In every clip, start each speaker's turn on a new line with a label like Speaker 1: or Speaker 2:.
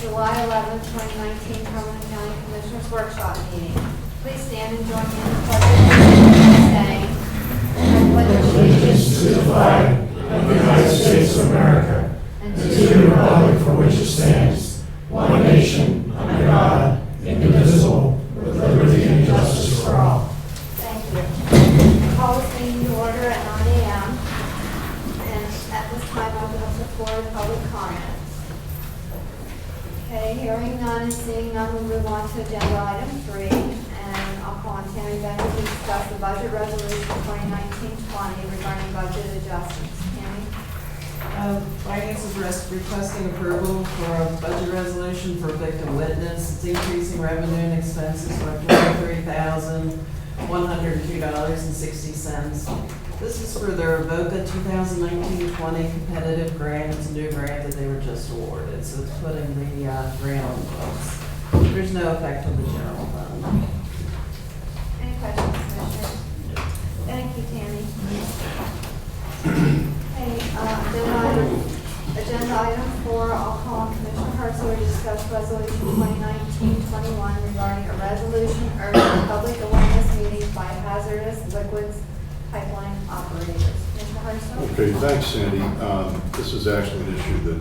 Speaker 1: July 11th, 2019 Cumberland County Commissioners Workshop meeting. Please stand and join me in the pledge of allegiance, saying, I pledge allegiance
Speaker 2: to the flag of the United States of America and to the republic for which it stands, one nation, under God, indivisible, with liberty and justice for all.
Speaker 1: Thank you. I call this meeting to order at 9 a.m. and at this time I'll open up the floor to public comments. Okay, hearing none and seeing none, we'll move on to agenda item 3, and I'll call on Tammy Bender to discuss the budget resolution 2019-20 regarding budget adjustments. Tammy?
Speaker 3: Finance is requesting approval for a budget resolution for victim witness. It's increasing revenue and expenses by $43,102.60. This is for their VOCA 2019-20 competitive grant. It's a new grant that they were just awarded, so it's putting the grant on the books. There's no effect on the general fund.
Speaker 1: Any questions, Commissioners? Thank you, Tammy. Okay, agenda item 4, I'll call on Commissioner Herzler to discuss resolution 2019-21 regarding a resolution urging public awareness meetings by hazardous liquids pipeline operators. Commissioner Herzler?
Speaker 4: Okay, thanks, Sandy. This is actually an issue that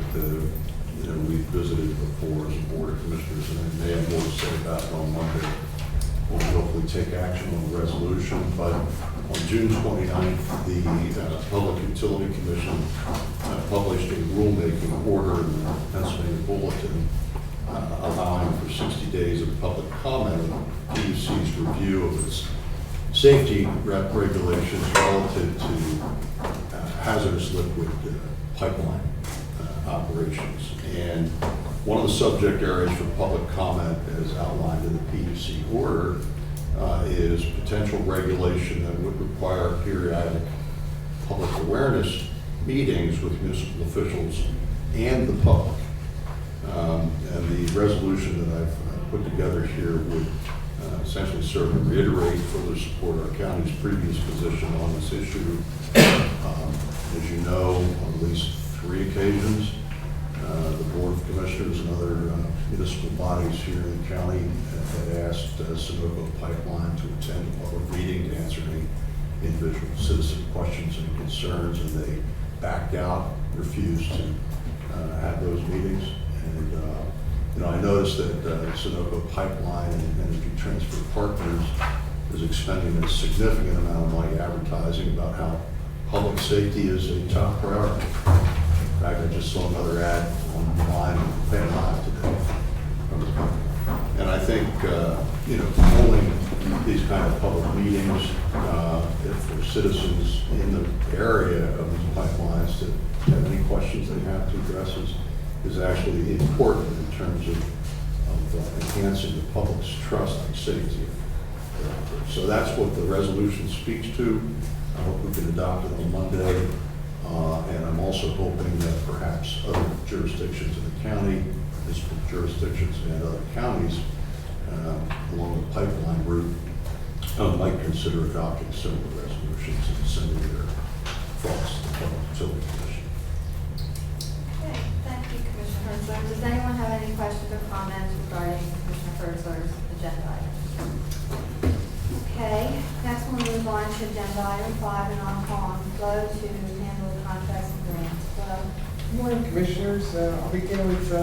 Speaker 4: we've visited before as a board of commissioners, and I may have more to say about it on Monday. We'll hopefully take action on the resolution, but on June 29th, the Public Utility Commission published a rulemaking order in the Pennsylvania Bulletin allowing for 60 days of public comment on PUC's review of its safety regulations relative to hazardous liquid pipeline operations. And one of the subject areas for public comment, as outlined in the PUC order, is potential regulation that would require periodic public awareness meetings with municipal officials and the public. And the resolution that I've put together here would essentially serve to reiterate further support our county's previous position on this issue. As you know, on at least 3 occasions, the Board of Commissioners and other municipal bodies here in the county had asked Sunoco Pipeline to attend a public meeting to answer any individual citizen questions and concerns, and they backed out, refused to have those meetings. And I noticed that Sunoco Pipeline and Energy Transfer Partners is expending a significant amount of money advertising about how public safety is a top priority. In fact, I just saw another ad online on Fan Live today from the company. And I think, holding these kind of public meetings, if for citizens in the area of these pipelines to have any questions they have to address is actually important in terms of enhancing the public's trust and safety. So that's what the resolution speaks to. I hope we can adopt it on Monday. And I'm also hoping that perhaps other jurisdictions in the county, municipal jurisdictions and other counties along the pipeline route might consider adopting similar resolutions and sending their thoughts to the Public Utility Commission.
Speaker 1: Okay, thank you, Commissioner Herzler. Does anyone have any questions or comments regarding Commissioner Herzler's agenda item? Okay, next we'll move on to agenda item 5, and I'll call on Flo to handle the contracts and grants. Flo?
Speaker 5: Good morning, Commissioners. I'll begin with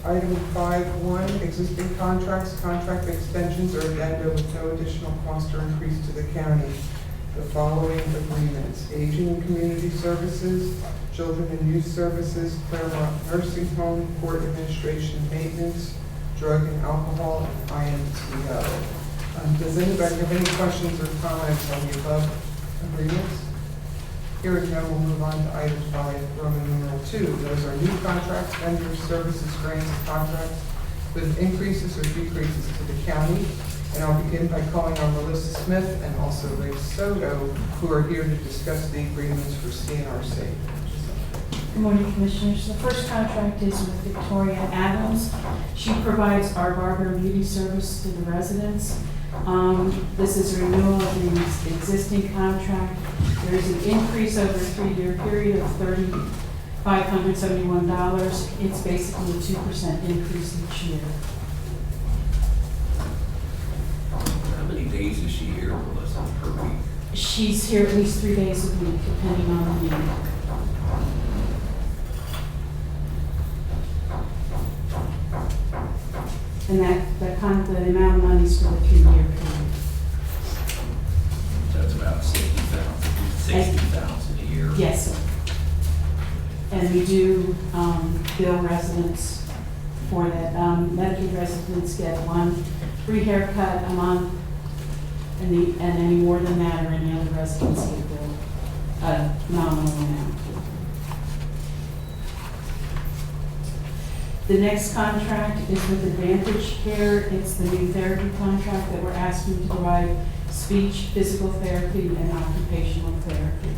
Speaker 5: item 5.1, existing contracts, contract extensions, or addenda with no additional cost or increase to the county. The following agreements: Aging and Community Services, Children and Youth Services, Claremont Nursing Home, Court Administration Maintenance, Drug and Alcohol, and IMTO. Does anybody have any questions or comments on the above agreements? Here we go, we'll move on to item 5, Roman numeral 2. Those are new contracts, vendors, services, grants, and contracts with increases or decreases to the county. And I'll begin by calling on Melissa Smith and also Ray Soto, who are here to discuss the agreements for CNRC.
Speaker 6: Good morning, Commissioners. The first contract is with Victoria Adams. She provides our barber and beauty service to the residents. This is a renewal of the existing contract. There is an increase over a 3-year period of $571. It's basically a 2% increase each year.
Speaker 2: How many days is she here with us per week?
Speaker 6: She's here at least 3 days a week, depending on the need. And that kind of the amount of money is for the 3-year period.
Speaker 2: So it's about 60,000 a year.
Speaker 6: Yes, sir. And we do bill residents for that. Medicaid residents get one free haircut a month, and any more than that or any other residents get billed a nominal amount. The next contract is with Advantage Care. It's the new therapy contract that we're asking to provide speech, physical therapy, and occupational therapy.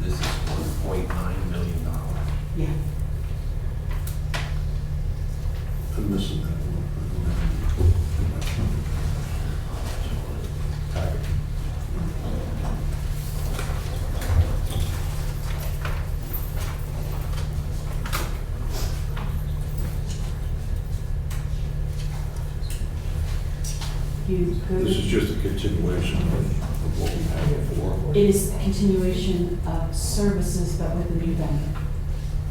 Speaker 2: This is $1.9 million.
Speaker 6: Yeah.
Speaker 4: I'm missing that one. Packet. This is just a continuation of what we had before.
Speaker 6: It is a continuation of services, but with a new vendor.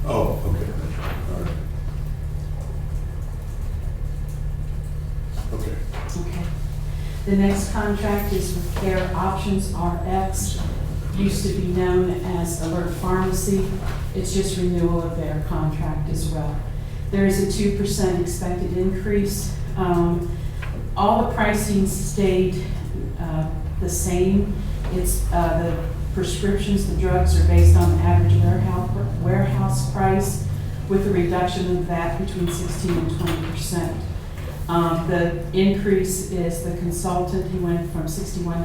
Speaker 4: Oh, okay, all right. Okay.
Speaker 6: Okay. The next contract is with Care Options RX, used to be known as Alert Pharmacy. It's just renewal of their contract as well. There is a 2% expected increase. All the pricing stayed the same. It's the prescriptions, the drugs are based on the average warehouse price with a reduction of that between 16 and 20%. The increase is the consultant, he went from $61.10 an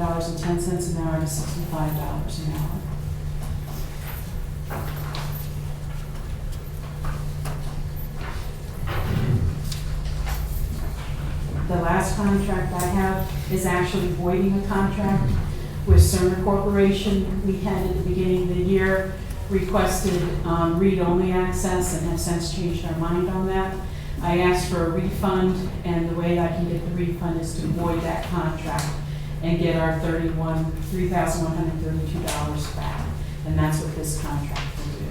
Speaker 6: hour to $65 an hour. The last contract I have is actually voiding a contract with Cerner Corporation. We had at the beginning of the year requested read-only access and have since changed our mind on that. I asked for a refund, and the way I can get the refund is to void that contract and get our $3,132 back. And that's what this contract will do.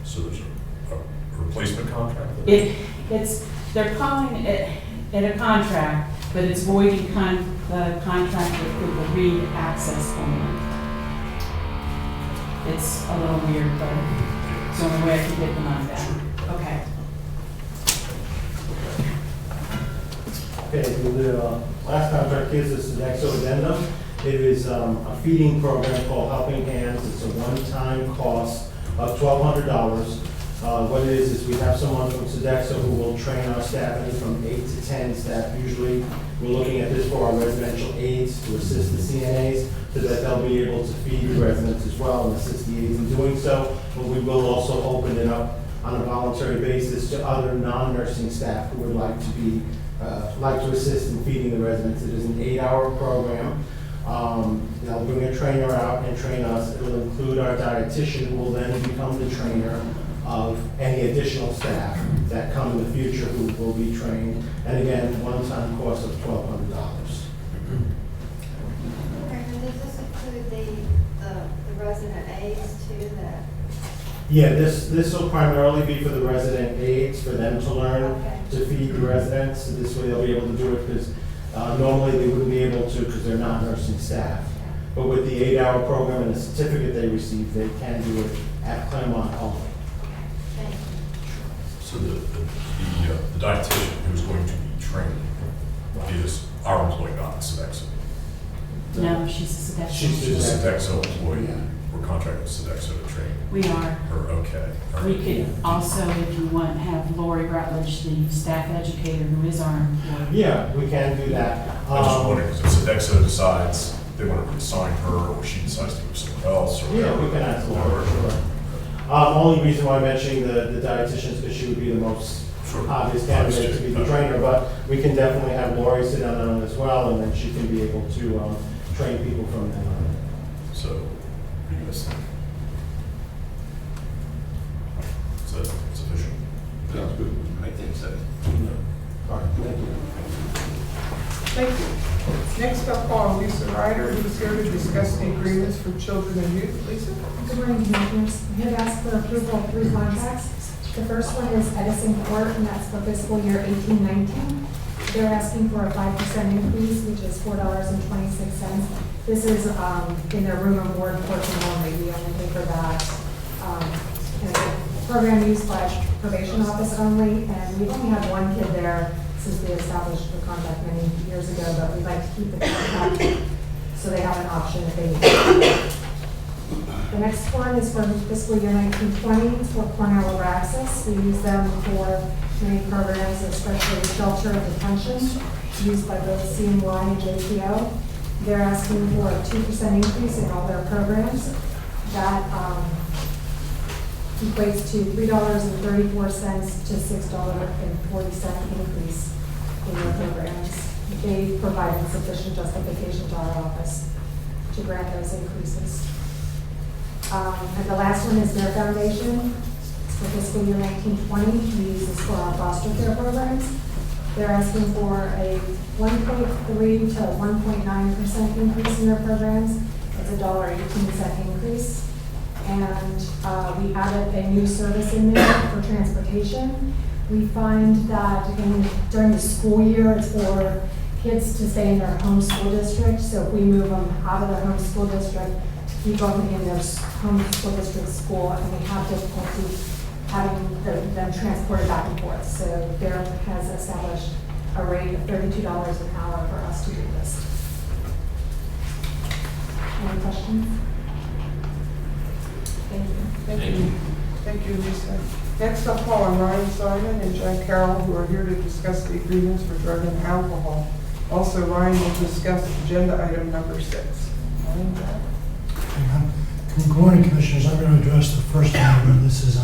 Speaker 7: So there's a replacement contract?
Speaker 6: They're calling it a contract, but it's voiding the contract with the read access only. It's a little weird, but it's the only way I can get the money back. Okay.
Speaker 8: Okay, the last contract is this Sodexo addendum. It is a feeding program called Helping Hands. It's a one-time cost of $1,200. What it is we have someone from Sodexo who will train our staff, from 8 to 10 staff usually. We're looking at this for our residential aides to assist the CNAs so that they'll be able to feed the residents as well and assist the aides in doing so. But we will also open it up on a voluntary basis to other non-nursing staff who would like to assist in feeding the residents. It is an 8-hour program. They'll bring a trainer out and train us. It will include our dietitian, who will then become the trainer of any additional staff that come in the future who will be trained. And again, one-time cost of $1,200.
Speaker 1: Okay, and does this include the resident aides too, that?
Speaker 8: Yeah, this will primarily be for the resident aides, for them to learn
Speaker 1: Okay.
Speaker 8: to feed the residents. So this way they'll be able to do it because normally they wouldn't be able to because they're not nursing staff. But with the 8-hour program and the certificate they receive, they can do it at Claremont only.
Speaker 1: Thank you.
Speaker 7: So the dietitian who's going to be trained is our employee, not Sodexo.
Speaker 6: No, she's a Sodexo.
Speaker 8: She's
Speaker 7: She's a Sodexo employee.
Speaker 8: Yeah.
Speaker 7: We're contracted with Sodexo to train
Speaker 6: We are.
Speaker 7: her, okay. All
Speaker 6: We
Speaker 7: right.
Speaker 6: could also, if you want, have Lori Rutledge, the staff educator, who is our employee.
Speaker 8: Yeah, we can do that.
Speaker 7: I'm just wondering, because if Sodexo decides they want to reassign her, or she decides to go somewhere else, or
Speaker 8: Yeah,
Speaker 7: whatever.
Speaker 8: we can ask Laura, sure. Only reason why I'm mentioning the dietitian is because she would be the most
Speaker 7: Sure.
Speaker 8: obvious candidate to be the
Speaker 7: Okay.
Speaker 8: trainer, but we can definitely have Lori sit down on it as well, and then she can be able to train people from then on.
Speaker 7: So, what do you guys think? Is that sufficient?
Speaker 4: Sounds good.
Speaker 9: I think so.
Speaker 8: All right, thank you.
Speaker 5: Thank you. Next up, call Lisa Ryder, who's here to discuss the agreements for children and youth. Lisa?
Speaker 10: Good morning, Commissioners. We have asked for approval of 3 contracts. The first one is Edison Court, and that's for fiscal year 18-19. They're asking for a 5% increase, which is $4.26. This is in their room and board portion only. We only pay for that. And it's a program used by probation office only, and we've only had one kid there since we established the contract many years ago, but we'd like to keep the contract so they have an option if they need it. The next one is for fiscal year 1920. It's for Cornell Abraxas. We use them for many programs, especially shelter and detention, used by both CNY and JPO. They're asking for a 2% increase in all their programs. That equates to $3.34 to $6.40 increase in their programs. They provided sufficient justification to our office to grant those increases. And the last one is their foundation. It's for fiscal year 1920. We use this for our foster care programs. They're asking for a 1.3 to 1.9% increase in their programs. It's a $1.18 increase. And we added a new service in there for transportation. We find that during the school year, it's for kids to stay in their home school district. So if we move them out of their home school district, keep them in their home school district school, and we have difficulty having them transported back and forth. So Bear has established a rate of $32 an hour for us to do this. Any questions? Thank you.
Speaker 5: Thank you. Thank you, Lisa. Next up, call on Ryan Simon and Jack Carroll, who are here to discuss the agreements for drug and alcohol. Also, Ryan will discuss agenda item number 6. Ryan, Jack?
Speaker 2: Good morning, Commissioners. I'm going to address the first item. This is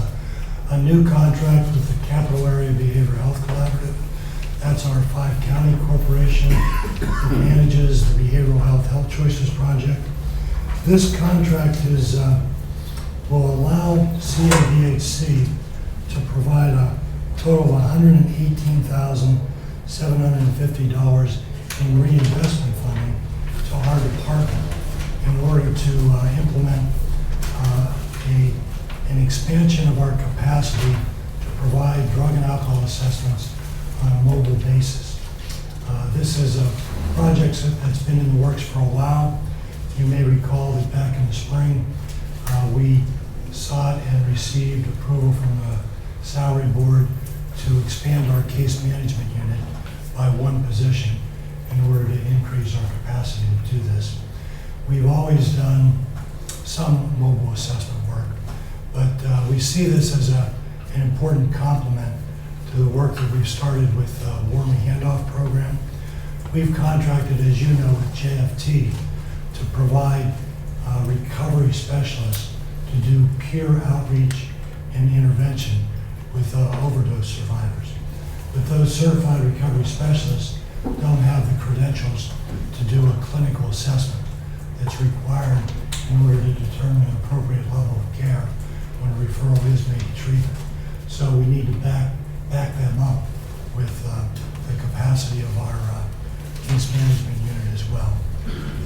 Speaker 2: a new contract with the Capital Area Behavioral Health Collaborative. That's our 5-county corporation that manages the Behavioral Health Choices Project. This contract will allow CABHC to provide a total of $118,750 in reinvestment funding to our department in order to implement an expansion of our capacity to provide drug and alcohol assessments on a mobile basis. This is a project that's been in the works for a while. You may recall that back in the spring, we sought and received approval from the salary board to expand our case management unit by 1 position in order to increase our capacity to do this. We've always done some mobile assessment work, but we see this as an important complement to the work that we've started with the Warm Handoff program. We've contracted, as you know, with JFT to provide recovery specialists to do peer outreach and intervention with overdose survivors. But those certified recovery specialists don't have the credentials to do a clinical assessment that's required in order to determine an appropriate level of care when a referral is made to treatment. So we need to back them up with the capacity of our case management unit as well.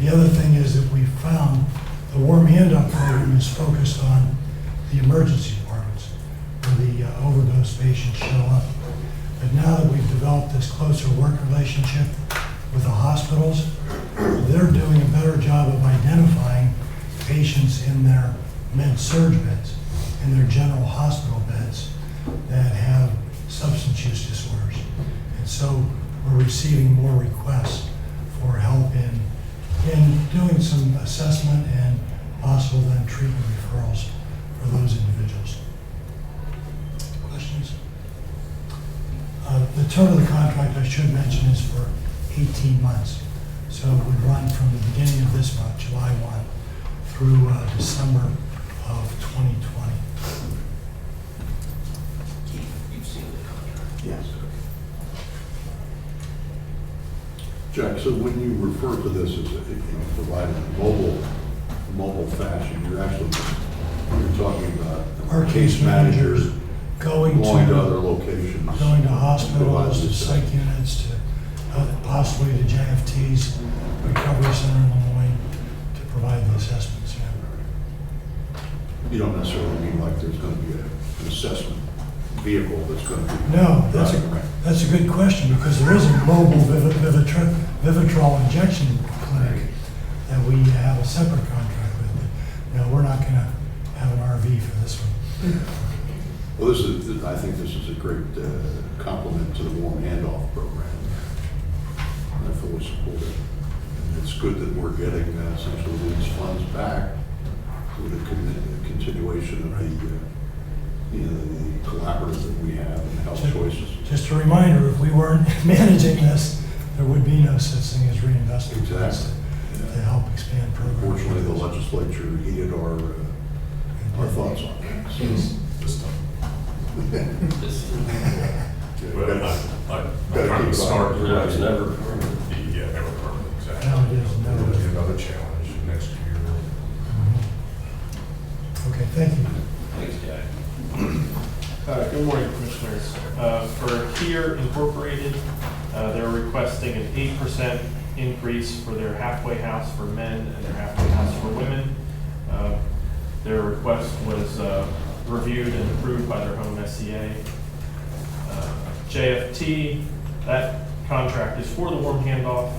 Speaker 2: The other thing is that we found the Warm Handoff program is focused on the emergency departments where the overdose patients show up. But now that we've developed this closer work relationship with the hospitals, they're doing a better job of identifying patients in their med-surg beds, in their general hospital beds that have substance use disorders. And so we're receiving more requests for help in doing some assessment and possible then treatment referrals for those individuals. Questions? The term of the contract, I should mention, is for 18 months. So it would run from the beginning of this month, July 1, through December of 2020.
Speaker 4: Jack, so when you refer to this as, providing mobile fashion, you're talking about
Speaker 2: Our case managers going
Speaker 4: to other
Speaker 2: to
Speaker 4: locations.
Speaker 2: going to hospitals,
Speaker 4: provide
Speaker 2: to
Speaker 4: this
Speaker 2: psych units, to possibly to JFT's recovery center in Lemoyne to provide the assessments. Yeah.
Speaker 4: You don't necessarily mean like there's going to be an assessment vehicle that's going to be.
Speaker 2: No,
Speaker 4: Right.
Speaker 2: that's a good question, because there is a mobile Vivitrol injection clinic that we have a separate contract with. But, no, we're not going to have an RV for this one.
Speaker 4: Well, I think this is a great compliment to the warm handoff program. I fully support it. And it's good that we're getting essentially these funds back with a continuation of the collaborative that we have and health choices.
Speaker 2: Just a reminder, if we weren't managing this, there would be no such thing as reinvestment.
Speaker 4: Exactly.
Speaker 2: To help expand programs.
Speaker 4: Unfortunately, the legislature heeded our thoughts on that. So,
Speaker 7: This time.
Speaker 4: Well,
Speaker 7: I'm
Speaker 4: Gotta
Speaker 7: trying
Speaker 4: keep
Speaker 7: to start.
Speaker 4: it on. It's
Speaker 7: never permanent. Yeah, never permanent, exactly.
Speaker 2: No, it is, no.
Speaker 7: It'll be another challenge next year.
Speaker 2: Okay, thank you.
Speaker 9: Thanks, Jack.
Speaker 11: Good morning, Commissioners. For Kier Incorporated, they're requesting an 8% increase for their halfway house for men and their halfway house for women. Their request was reviewed and approved by their home SCA. JFT, that contract is for the warm handoff.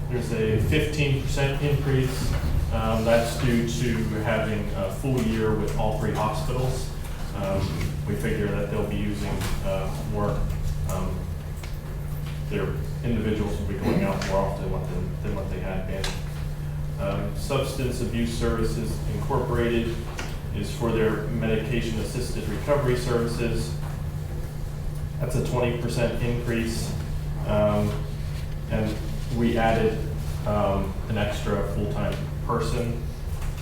Speaker 11: There's a 15% increase. That's due to having a full year with all three hospitals. We figure that they'll be using more, their individuals will be going out more often than what they had been. Substance Abuse Services Incorporated is for their medication-assisted recovery services. That's a 20% increase. And we added an extra full-time person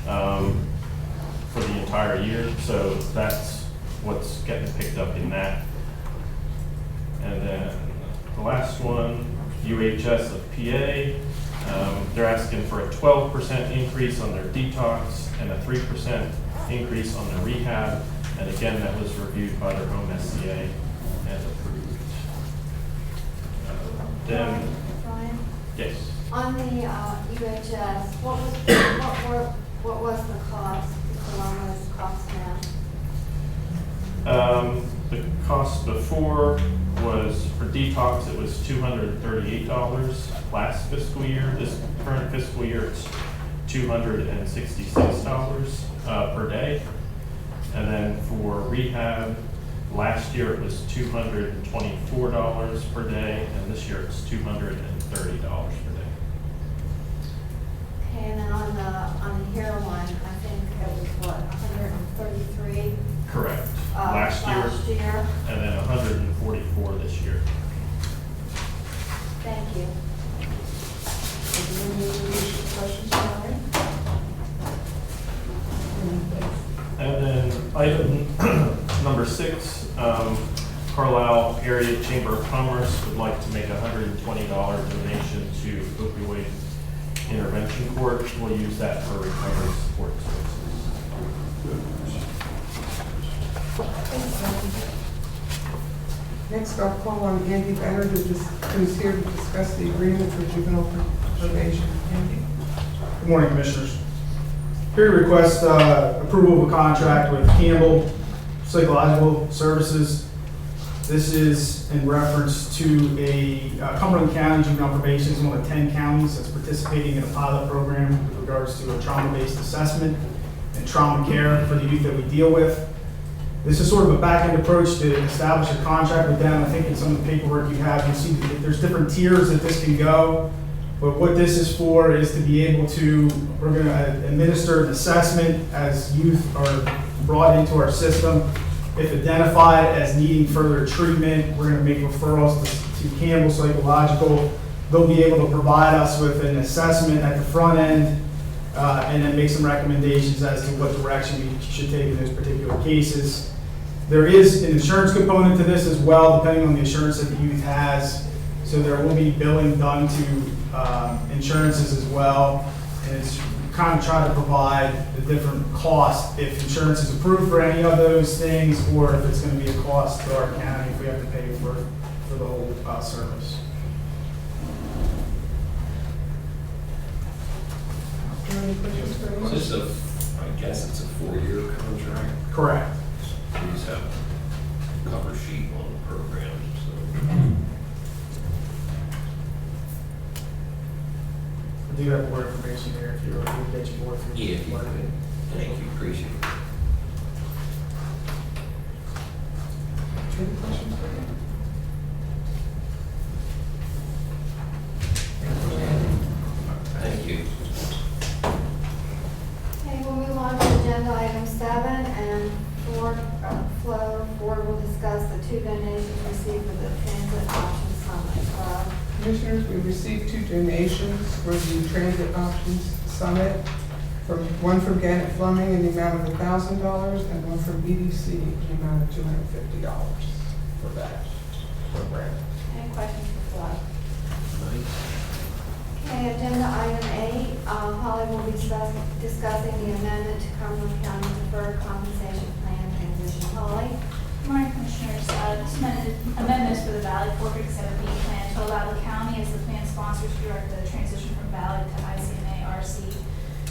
Speaker 11: for the entire year. So that's what's getting picked up in that. And then the last one, UHS of PA, they're asking for a 12% increase on their detox and a 3% increase on their rehab. And again, that was reviewed by their home SCA and approved. Then,
Speaker 1: Brian?
Speaker 11: yes.
Speaker 1: On the UHS, what was the cost, the longest cost now?
Speaker 11: The cost before was, for detox, it was $238 last fiscal year. This current fiscal year, it's $266 per day. And then for rehab, last year it was $224 per day, and this year it's $230 per day.
Speaker 1: Okay, and then on the heroin, I think it was what, 133?
Speaker 11: Correct. Last year, and then 144 this year.
Speaker 1: Thank you.
Speaker 5: Any additional questions, Brian?
Speaker 11: And then item number 6, Carlisle Area Chamber of Commerce would like to make a $120 donation to opioid intervention court. We'll use that for recovery support services.
Speaker 5: Next, I'll call on Andy Benner, who's here to discuss the agreement for juvenile probation. Andy?
Speaker 12: Good morning, Commissioners. Here to request approval of a contract with Campbell Psychological Services. This is in reference to a Cumberland County juvenile probation is one of 10 counties that's participating in a pilot program with regards to a trauma-based assessment and trauma care for the youth that we deal with. This is sort of a back-end approach to establish a contract with them. I think in some of the paperwork you have, you'll see that there's different tiers that this can go. But what this is for is to be able to, we're going to administer an assessment as youth are brought into our system. If identified as needing further treatment, we're going to make referrals to Campbell Psychological. They'll be able to provide us with an assessment at the front end and then make some recommendations as to what direction we should take in those particular cases. There is an insurance component to this as well, depending on the insurance that the youth has. So there will be billing done to insurances as well. And it's kind of try to provide the different costs if insurance is approved for any of those things, or if it's going to be a cost to our county if we have to pay for the whole service.
Speaker 5: Are there any questions for
Speaker 2: So
Speaker 5: me?
Speaker 2: it's I guess it's a 4-year contract.
Speaker 12: Correct.
Speaker 2: We just have a cover sheet on the program, so.
Speaker 12: I do have more information here if you're, we'll get you more.
Speaker 2: Yeah, if you could. Thank you, appreciate it.
Speaker 5: Any questions for me?
Speaker 2: Thank you.
Speaker 1: Okay, we'll move on to agenda item 7, and Flo Ford will discuss the 2 donations received for the Transit Option Summit.
Speaker 5: Commissioners, we received 2 donations for the Transit Options Summit, one from Gannett Fleming in the amount of $1,000 and one from EDC in the amount of $250 for that program.
Speaker 1: Any questions for Flo? Okay, agenda item 8, Holly will be discussing the amendment to Cumberland County Deferred Compensation Plan transition. Holly?
Speaker 9: Good morning, Commissioners. This amendment is for the Valley 437B plan to allow the county as the plan sponsor to direct the transition from Valley to ICMA-RC.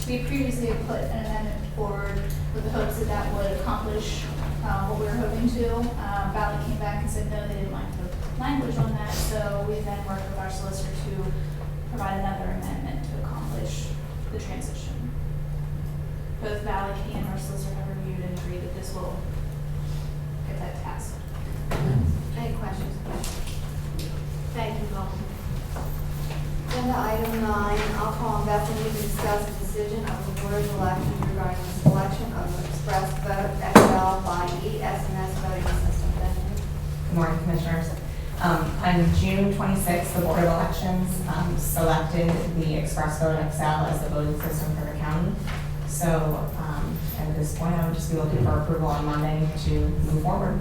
Speaker 9: We previously have put an amendment forward with the hopes that that would accomplish what we were hoping to. Valley came back and said no, they didn't like the language on that, so we then worked with our solicitor to provide another amendment to accomplish the transition. Both Valley and our solicitor have reviewed and agreed that this will get that task.
Speaker 1: Any questions? Thank you, Holly. Agenda item 9, I'll call on Bethany to discuss the decision of the Board of Elections regarding the selection of an express vote XL by ESNS voting system. Bethany?
Speaker 13: Good morning, Commissioners. On June 26th, the Board of Elections selected the Express Vote XL as the voting system for the county. So at this point, I would just be looking for approval on Monday to move forward.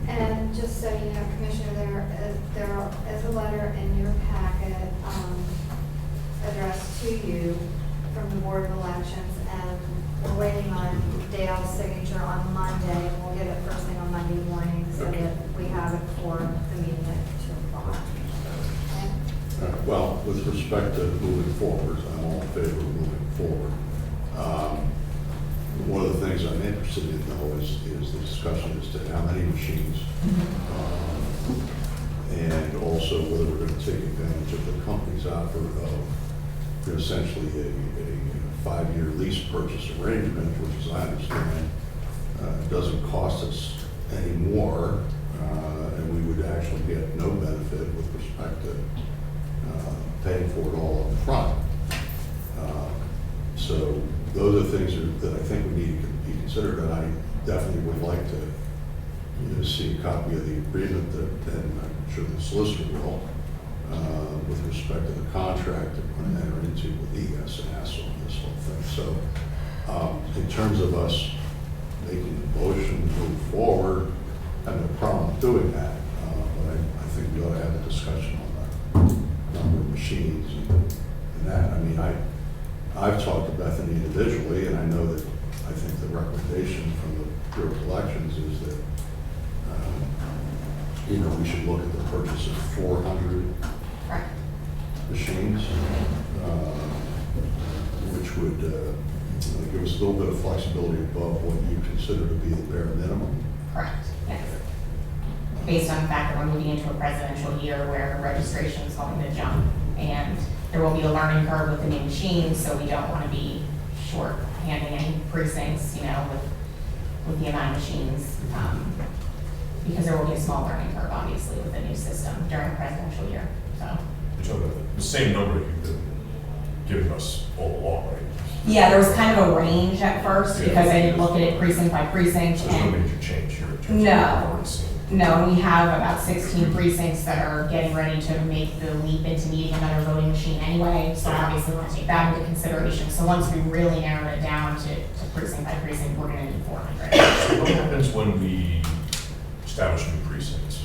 Speaker 1: And just so you know, Commissioner, there is a letter in your packet addressed to you from the Board of Elections, and we're waiting on Dale's signature on Monday, and we'll get it first thing on Monday morning so that we have it for the meeting at 2 o'clock. Okay?
Speaker 4: Well, with respect to moving forward, I'm all in favor of moving forward. One of the things I'm interested in, though, is the discussion as to how many machines, and also whether we're going to take advantage of the company's offer of essentially a 5-year lease purchase arrangement, which, as I understand, doesn't cost us any more, and we would actually get no benefit with respect to paying for it all up front. So those are things that I think we need to be considered, and I definitely would like to see a copy of the agreement that, and I'm sure the solicitor will, with respect to the contract that we're going to enter into with ESNS on this whole thing. So in terms of us making the motion to move forward, I have no problem doing that, but I think we ought to have a discussion on the number of machines and that. I mean, I've talked to Bethany individually, and I know that I think the recommendation from the Bureau of Elections is that, we should look at the purchase of 400
Speaker 13: Right.
Speaker 4: machines, which would give us a little bit of flexibility above what you consider to be the bare minimum.
Speaker 13: Correct, yes. Based on the fact that we're moving into a presidential year where registration is going to jump, and there will be a learning curve with the new machines, so we don't want to be short-handing any precincts, with the amount of machines, because there will be a small learning curve, obviously, with the new system during a presidential year, so.
Speaker 7: You're talking about the same number you've been giving us all along, right?
Speaker 13: Yeah, there was kind of a range at first,
Speaker 7: Yeah.
Speaker 13: because I didn't look at it precinct by precinct.
Speaker 7: So there's no
Speaker 13: and
Speaker 7: major change here in terms of
Speaker 13: No.
Speaker 7: what we've already seen.
Speaker 13: No, we have about 16 precincts that are getting ready to make the leap into needing another voting machine anyway, so obviously we want to take that into consideration. So once we really narrow it down to precinct by precinct, we're going to need 400.
Speaker 7: So what happens when we establish new precincts?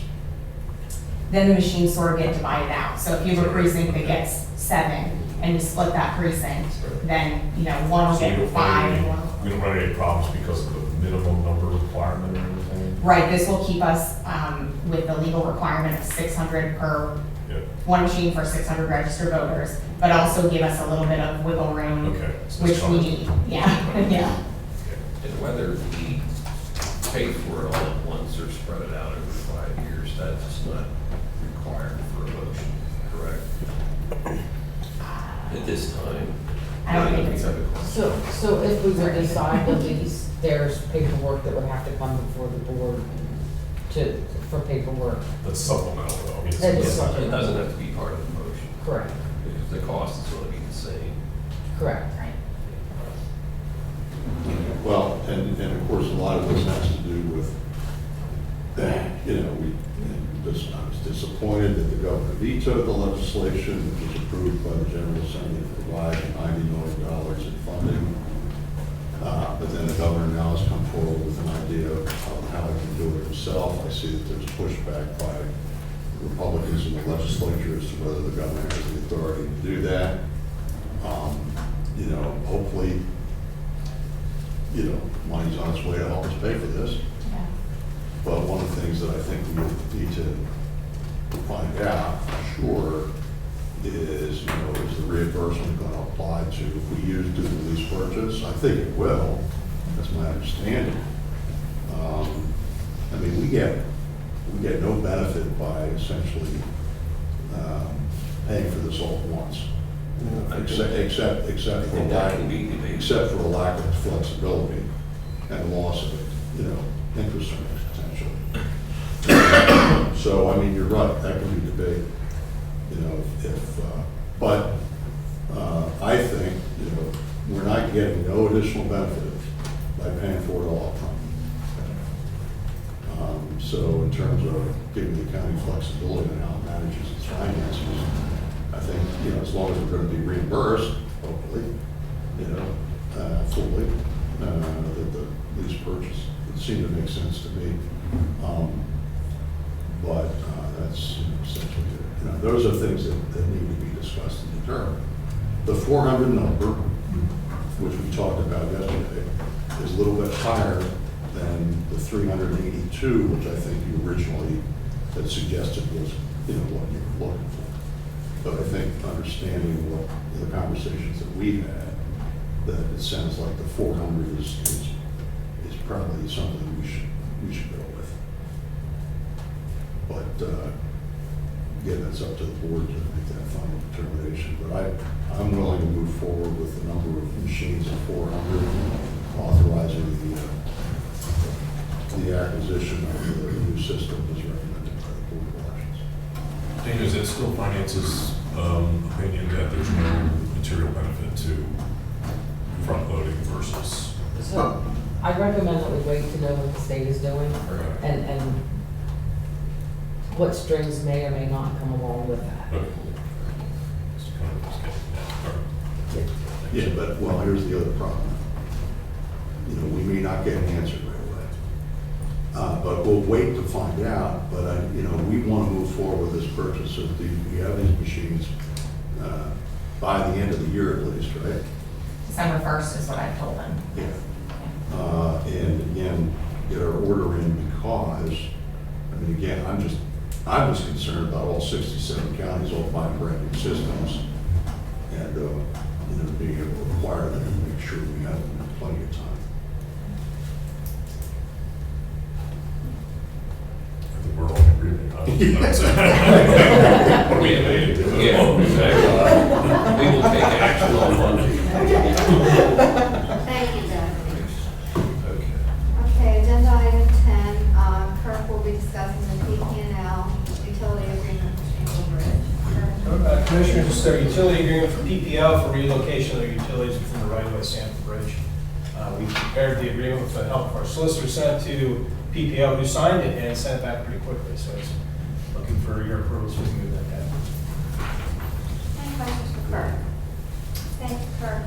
Speaker 13: then the machines sort of get divided out. So if you have a precinct that gets 7 and you split that precinct, then, you know, one will
Speaker 7: So we
Speaker 13: get
Speaker 7: don't
Speaker 13: 5 and one
Speaker 7: run
Speaker 13: will.
Speaker 7: we don't run any problems because of the minimum number requirement or anything?
Speaker 13: Right, this will keep us with the legal requirement of 600 per
Speaker 7: Yeah,
Speaker 13: one machine for 600 registered voters, but also give us a little bit of wiggle room,
Speaker 7: okay. So
Speaker 13: which
Speaker 7: that's
Speaker 13: we
Speaker 7: covered.
Speaker 13: need. Yeah, yeah.
Speaker 2: And whether we pay for it all at once or spread it out over 5 years, that's not required for a motion, correct? At this time.
Speaker 13: I don't think it's-
Speaker 2: We have a question.
Speaker 14: So if we were to decide the lease, there's paperwork that would have to come before the board for paperwork.
Speaker 7: That's supplemental though. I mean,
Speaker 14: That is
Speaker 7: it's not-
Speaker 2: It doesn't have to be part of the motion,
Speaker 14: Correct,
Speaker 2: because the cost is going to be the same.
Speaker 14: correct.
Speaker 4: Well, and of course, a lot of this has to do with, you know, I was disappointed that the governor vetoed the legislation that was approved by the General Assembly to provide $90 million in funding. But then the governor now has come forward with an idea of how he can do it himself. I see that there's pushback by Republicans in the legislature as to whether the governor has the authority to do that. You know, hopefully, you know, money's on its way to help us pay for this.
Speaker 13: Yeah.
Speaker 4: But one of the things that I think we need to find out for sure is, you know, is the reimbursement going to apply to, if we do the lease purchase? I think it will. That's my understanding. I mean, we get no benefit by essentially paying for this all at once. Except for a lack of flexibility and loss of, you know, interest earnings potential. So, I mean, you're right, that can be debated, you know, but I think, you know, we're not getting no additional benefit by paying for it all upfront. So in terms of giving the county flexibility in how it manages its finances, I think, you know, as long as we're going to be reimbursed, hopefully, you know, fully, that the lease purchase would seem to make sense to me. But that's, you know, essentially, you know, those are things that need to be discussed and determined. The 400 number, which we talked about yesterday, is a little bit higher than the 382, which I think you originally had suggested was, you know, what you were looking for. But I think understanding what the conversations that we've had, that it sounds like the 400 is probably something we should go with. But again, that's up to the board to make that final determination. But I'm willing to move forward with the number of machines of 400, authorizing the acquisition of the new system as recommended by the Board of Elections.
Speaker 7: Dana, is it still Finance's opinion that there's no material benefit to front loading versus?
Speaker 14: So I recommend that we wait to know what the state is doing and what strings may or may not come along with that.
Speaker 7: Okay. Just kind of just getting that.
Speaker 4: Yeah, but, well, here's the other problem. You know, we may not get an answer right away. But we'll wait to find out, but, you know, we want to move forward with this purchase of we have these machines by the end of the year at least, right?
Speaker 13: December 1st is what I told them.
Speaker 4: Yeah. And again, get our order in because, I mean, again, I'm just concerned about all 67 counties all buying brand new systems and, you know, being able to acquire them and make sure we have them in plenty of time.
Speaker 7: I think we're all in agreement. What are we debating?
Speaker 2: Yeah, exactly. We will take action on Monday.
Speaker 1: Thank you, Doug.
Speaker 2: Okay.
Speaker 1: Okay, agenda item 10, Kirk will be discussing the PP&L utility agreement for Shingle Bridge. Kirk?
Speaker 15: Commissioners, this is our utility agreement for PPL for relocation of utilities within the right-of-way Sanford Bridge. We prepared the agreement with the help of our solicitor, sent it to PPL, who signed it and sent it back pretty quickly. So it's looking for your approval so we can move that down.
Speaker 1: Any questions for Kirk? Thank you, Kirk.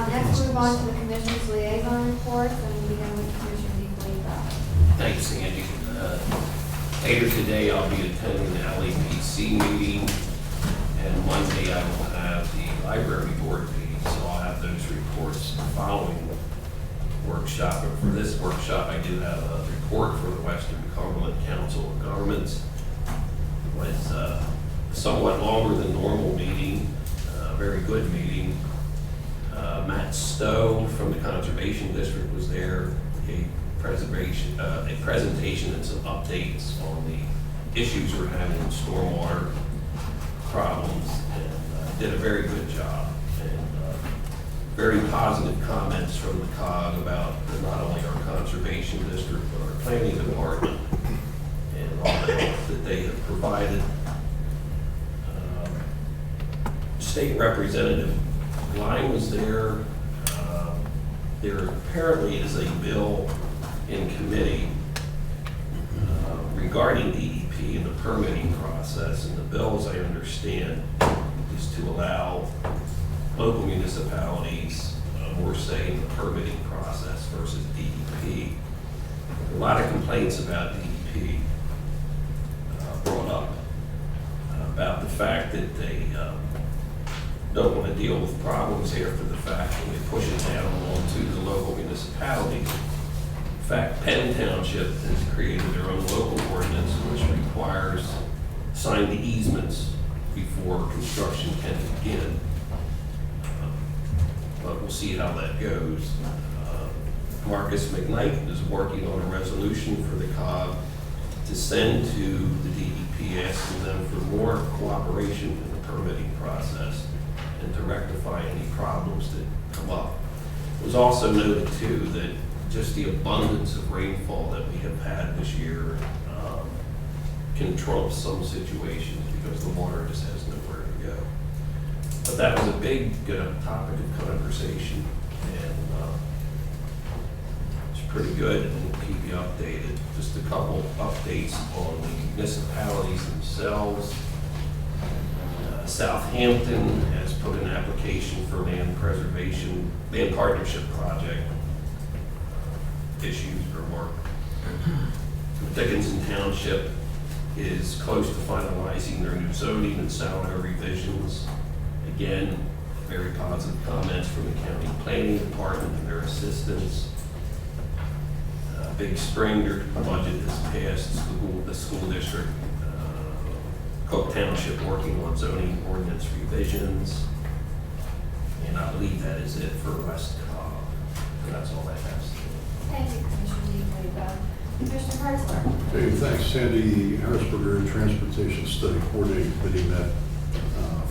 Speaker 1: Next, move on to the commission's liaison reports, and we begin with Commissioner DeFelipe.
Speaker 2: Thanks, Sandy.
Speaker 16: Later today, I'll be attending the LEPC meeting, and Monday I will have the library board meeting, so I'll have those reports following the workshop. But for this workshop, I do have a report for the Western Cumberland Council of Governments. It was a somewhat longer than normal meeting, a very good meeting. Matt Stowe from the Conservation District was there, gave a presentation and some updates on the issues we're having in stormwater problems, and did a very good job. And very positive comments from the COG about not only our Conservation District, but our Planning Department, and all the help that they have provided. State Representative Line was there. There apparently is a bill in committee regarding DEP and the permitting process, and the bill, as I understand, is to allow local municipalities more say in the permitting process versus DEP. A lot of complaints about DEP brought up about the fact that they don't want to deal with problems after the fact, and they push it down onto the local municipalities. In fact, Penn Township has created their own local ordinance which requires sign the easements before construction can begin. But we'll see how that goes. Marcus McKnight is working on a resolution for the COG to send to the DEP asking them for more cooperation in the permitting process and to rectify any problems that come up. It was also noted too that just the abundance of rainfall that we have had this year can trump some situations because the water just has nowhere to go. But that was a big topic of conversation, and it's pretty good, and we'll keep you updated. Just a couple updates on the municipalities themselves. Southampton has put an application for land partnership project issues or work. Dickinson Township is close to finalizing their new zoning and Saldo revisions. Again, very positive comments from the county planning department and their assistants. Big Spring, their budget has passed. The school district, Cook Township working on zoning ordinance revisions. And I believe that is it for West Cobb. And that's all I have.
Speaker 1: Thank you, Commissioner Debo. Commissioner Hartzler.
Speaker 4: Hey, thanks, Sandy. The Harrisburg Transportation Study Coordinating Committee met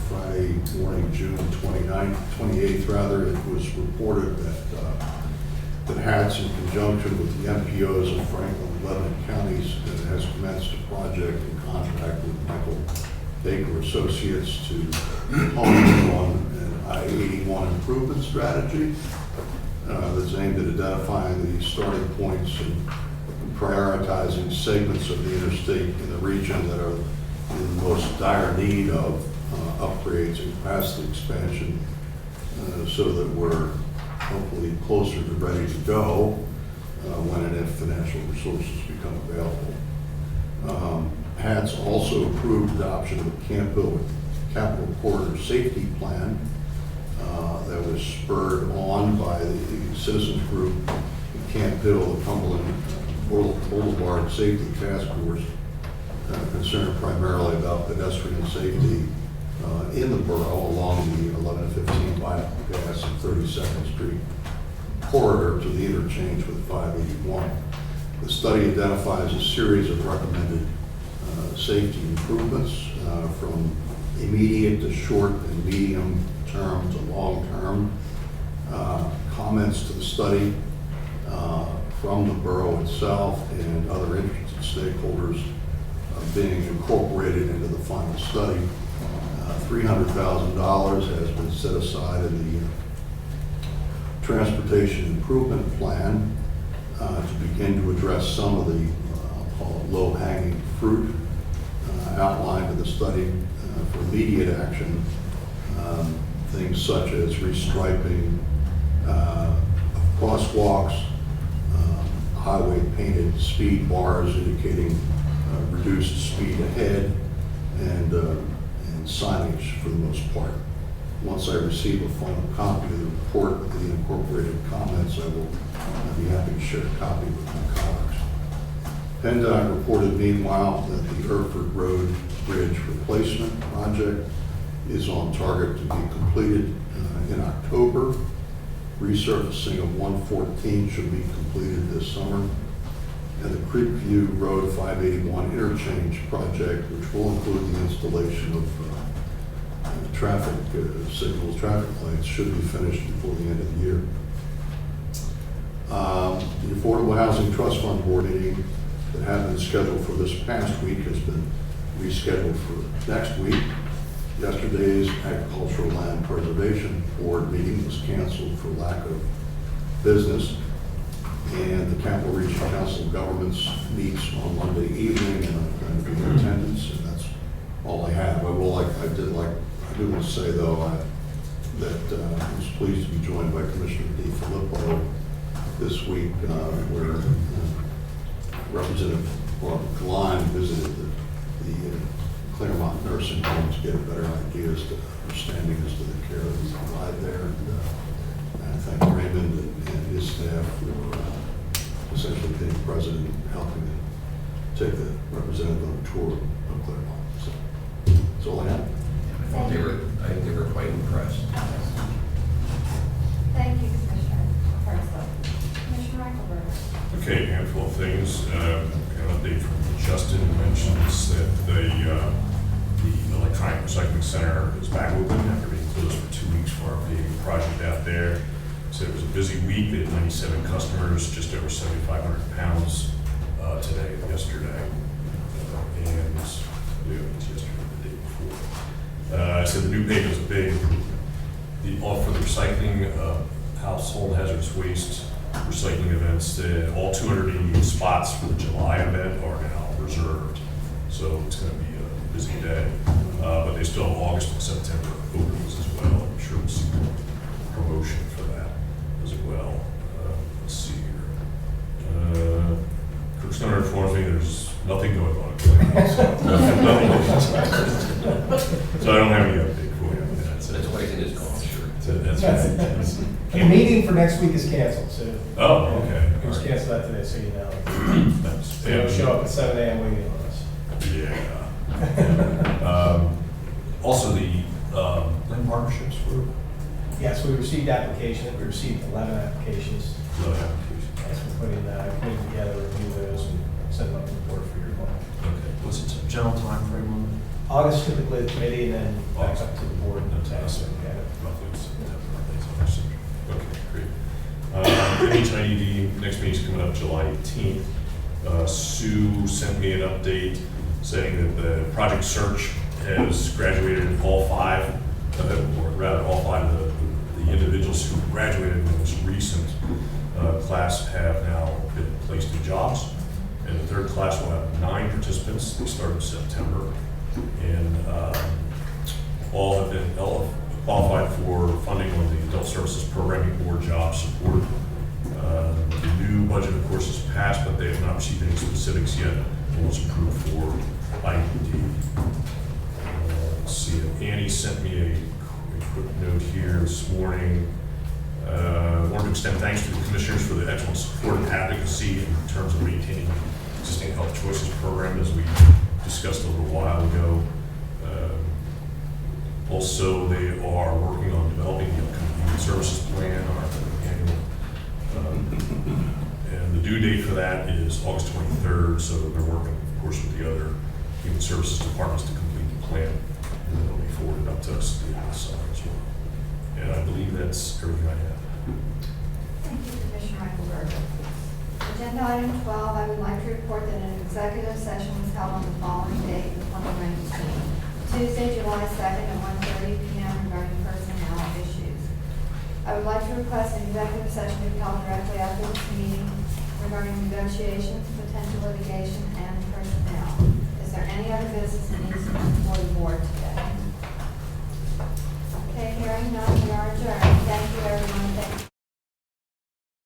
Speaker 4: Friday morning, June 28th rather. It was reported that HATS, in conjunction with the MPOs of Franklin and Lebanon counties, has commenced a project in contract with Michael Baker Associates to hone in on an I-81 improvement strategy that's aimed at identifying the starting points and prioritizing segments of the interstate in the region that are in the most dire need of upgrades and capacity expansion, so that we're hopefully closer to ready to go when and if financial resources become available. HATS also approved adoption of the Campbell Capital Corridor Safety Plan that was spurred on by the citizens group Camp Hill, the Cumberland Boulevard Safety Task Force, concerned primarily about pedestrian safety in the borough along the 11-15 bypass and 32nd Street corridor to the interchange with 581. The study identifies a series of recommended safety improvements from immediate to short and medium term to long term. Comments to the study from the borough itself and other interested stakeholders being incorporated into the final study. $300,000 has been set aside in the Transportation Improvement Plan to begin to address some of the, I'll call it low-hanging fruit outlined in the study for immediate action. Things such as restriping crosswalks, highway painted speed bars indicating reduced speed ahead and signage for the most part. Once I receive a final copy of the report with the incorporated comments, I'll be happy to share a copy with my colleagues. PennDOT reported meanwhile that the Erford Road Bridge replacement project is on target to be completed in October. Resurfacing of 114 should be completed this summer. And the Creekview Road 581 interchange project, which will include the installation of traffic signals, traffic lights, should be finished before the end of the year. The Affordable Housing Trust Fund Board meeting that had been scheduled for this past week has been rescheduled for next week. Yesterday's Agricultural Land Preservation Board meeting was canceled for lack of business. And the Capital Region Council of Governments meets on Monday evening, and I'm going to be in attendance, and that's all I have. I do want to say though that I was pleased to be joined by Commissioner DeFilippo this week, where Representative Gline visited the Claremont Nursing Home to get a better idea as to understanding as to the care that we provide there. And I thank Raymond and his staff for essentially being present and helping to take the representative on a tour of Claremont. So that's all I have.
Speaker 16: I think they were quite impressed.
Speaker 1: Thank you, Commissioner Herzog. Commissioner Eichelberger.
Speaker 7: Okay, handful of things. An update from Justin mentions that the electronic recycling center is back open after being closed for 2 weeks for our paving project out there. So it was a busy week. They had 97 customers, just over 7,500 pounds today, yesterday, and it was yesterday, the day before. So the new paving is big. For the recycling, household hazardous waste recycling events, all 288 spots for the July event are now reserved. So it's going to be a busy day. But they still have August and September openings as well. I'm sure we'll see more promotion for that as well. Let's see here. Kirkstoner informs me there's nothing going on. So I don't have any update for you.
Speaker 16: That's why it's in his call, sure.
Speaker 7: That's right.
Speaker 15: The meeting for next week is canceled, so.
Speaker 7: Oh, okay.
Speaker 15: It was canceled out today, so you know.
Speaker 7: Thanks.
Speaker 15: They'll show up at 7 a.m. waiting on us.
Speaker 7: Yeah. Also, the land partnerships were.
Speaker 15: Yes, we received applications. We received 11 applications. Yes, we're putting committee together, review those, and send them up to the board for your vote.
Speaker 7: Okay. Was it a general time frame on it?
Speaker 15: August typically the committee, and then back up to the board.
Speaker 7: No time.
Speaker 15: Yeah.
Speaker 7: Roughly September. Okay, great. NHIDD, next meeting's coming up July 18th. Sue sent me an update saying that the project search has graduated all five, or rather all five of the individuals who graduated in the most recent class have now been placed in jobs. And the third class will have 9 participants. They start in September. And all have been qualified for funding on the Adult Services Programming Board job support. The new budget, of course, is passed, but they have not received any specifics yet. It was approved for IED. Let's see, Annie sent me a quick note here this morning. I wanted to extend thanks to the commissioners for the excellent support and advocacy in terms of maintaining existing health choices program, as we discussed a little while ago. Also, they are working on developing the upcoming human services plan, our annual, and the due date for that is August 23rd. So they're working, of course, with the other human services departments to complete the plan, and then it'll be forwarded up to us at the end of the summer as well. And I believe that's everything I have.
Speaker 1: Thank you, Commissioner Eichelberger. Agenda item 12, I would like to report that an executive session was held on the following date, 2019. Tuesday, July 2nd at 1:30 p.m. regarding personnel issues. I would like to request an executive session to be held directly after this meeting regarding negotiations, potential litigation, and personnel. Is there any other business that needs to come before the board today?